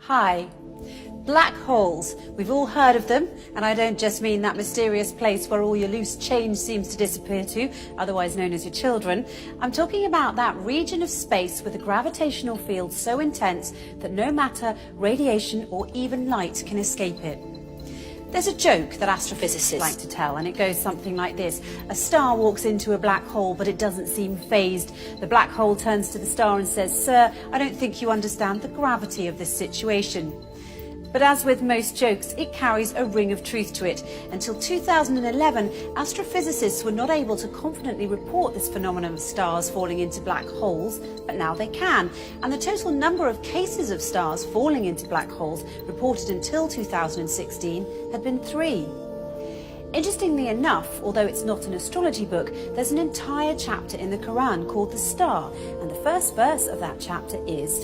Hi. Black holes. We've all heard of them, and I don't just mean that mysterious place where all your loose change seems to disappear to, otherwise known as your children. I'm talking about that region of space with a gravitational field so intense that no matter, radiation or even light can escape it. There's a joke that astrophysicists like to tell, and it goes something like this. A star walks into a black hole, but it doesn't seem phased. The black hole turns to the star and says, "Sir, I don't think you understand the gravity of this situation." But as with most jokes, it carries a ring of truth to it. Until 2011, astrophysicists were not able to confidently report this phenomenon of stars falling into black holes, but now they can. And the total number of cases of stars falling into black holes reported until 2016 had been 3. Interestingly enough, although it's not an astrology book, there's an entire chapter in the Quran called The Star, and the first verse of that chapter is,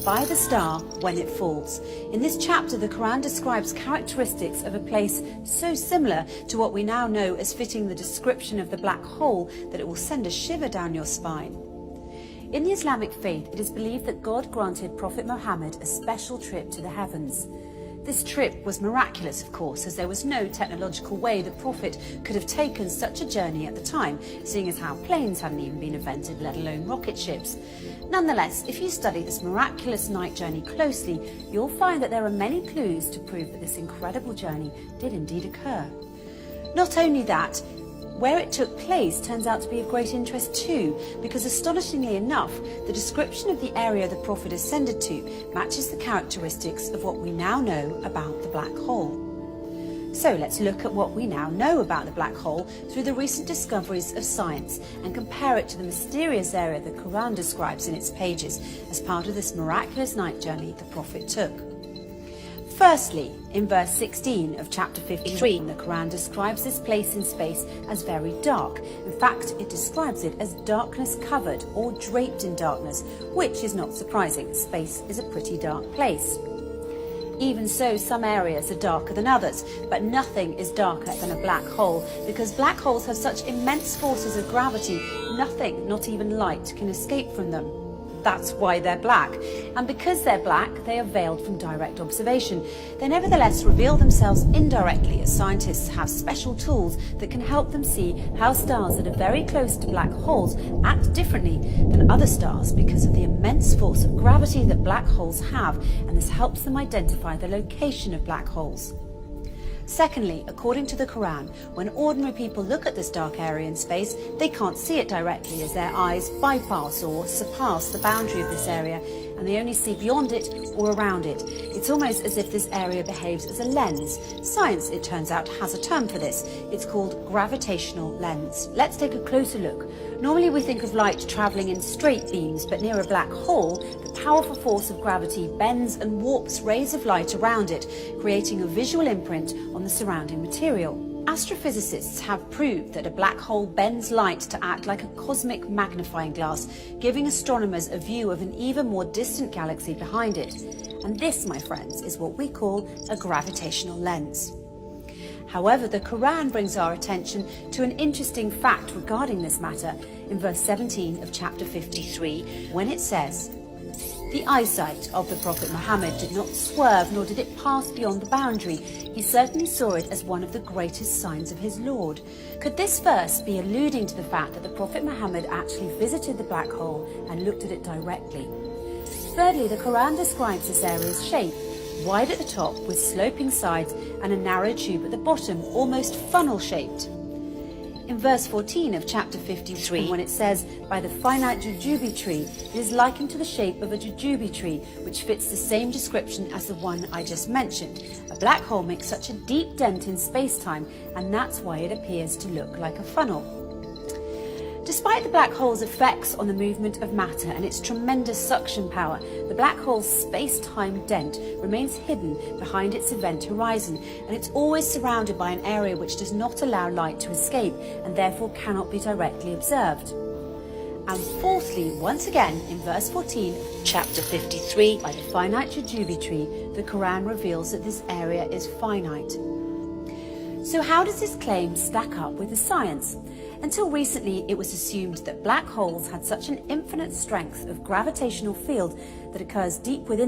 "By the star when it falls." In this chapter, the Quran describes characteristics of a place so similar to what we now know as fitting the description of the black hole that it will send a shiver down your spine. In the Islamic faith, it is believed that God granted Prophet Muhammad a special trip to the heavens. This trip was miraculous, of course, as there was no technological way the Prophet could have taken such a journey at the time, seeing as how planes hadn't even been invented, let alone rocket ships. Nonetheless, if you study this miraculous night journey closely, you'll find that there are many clues to prove that this incredible journey did indeed occur. Not only that, where it took place turns out to be of great interest too, because astonishingly enough, the description of the area the Prophet ascended to matches the characteristics of what we now know about the black hole. So let's look at what we now know about the black hole through the recent discoveries of science and compare it to the mysterious area the Quran describes in its pages as part of this miraculous night journey the Prophet took. Firstly, in verse 16 of chapter 53, the Quran describes this place in space as very dark. In fact, it describes it as darkness covered or draped in darkness, which is not surprising. Space is a pretty dark place. Even so, some areas are darker than others, but nothing is darker than a black hole, because black holes have such immense forces of gravity, nothing, not even light, can escape from them. That's why they're black. And because they're black, they are veiled from direct observation. They nevertheless reveal themselves indirectly, as scientists have special tools that can help them see how stars that are very close to black holes act differently than other stars because of the immense force of gravity that black holes have, and this helps them identify the location of black holes. Secondly, according to the Quran, when ordinary people look at this dark area in space, they can't see it directly as their eyes bypass or surpass the boundary of this area, and they only see beyond it or around it. It's almost as if this area behaves as a lens. Science, it turns out, has a term for this. It's called gravitational lens. Let's take a closer look. Normally we think of light travelling in straight beams, but near a black hole, the powerful force of gravity bends and warps rays of light around it, creating a visual imprint on the surrounding material. Astrophysicists have proved that a black hole bends light to act like a cosmic magnifying glass, giving astronomers a view of an even more distant galaxy behind it. And this, my friends, is what we call a gravitational lens. However, the Quran brings our attention to an interesting fact regarding this matter in verse 17 of chapter 53, when it says, "The eyesight of the Prophet Muhammad did not swerve, nor did it pass beyond the boundary. He certainly saw it as one of the greatest signs of his Lord." Could this verse be alluding to the fact that the Prophet Muhammad actually visited the black hole and looked at it directly? Thirdly, the Quran describes this area's shape, wide at the top with sloping sides and a narrow tube at the bottom, almost funnel-shaped. In verse 14 of chapter 53, when it says, "By the finite jujube tree," it is likened to the shape of a jujube tree, which fits the same description as the one I just mentioned. A black hole makes such a deep dent in space-time, and that's why it appears to look like a funnel. Despite the black hole's effects on the movement of matter and its tremendous suction power, the black hole's space-time dent remains hidden behind its event horizon, and it's always surrounded by an area which does not allow light to escape and therefore cannot be directly observed. And fourthly, once again, in verse 14 of chapter 53, "By the finite jujube tree," the Quran reveals that this area is finite. So how does this claim stack up with the science? Until recently, it was assumed that black holes had such an infinite strength of gravitational field that occurs deep within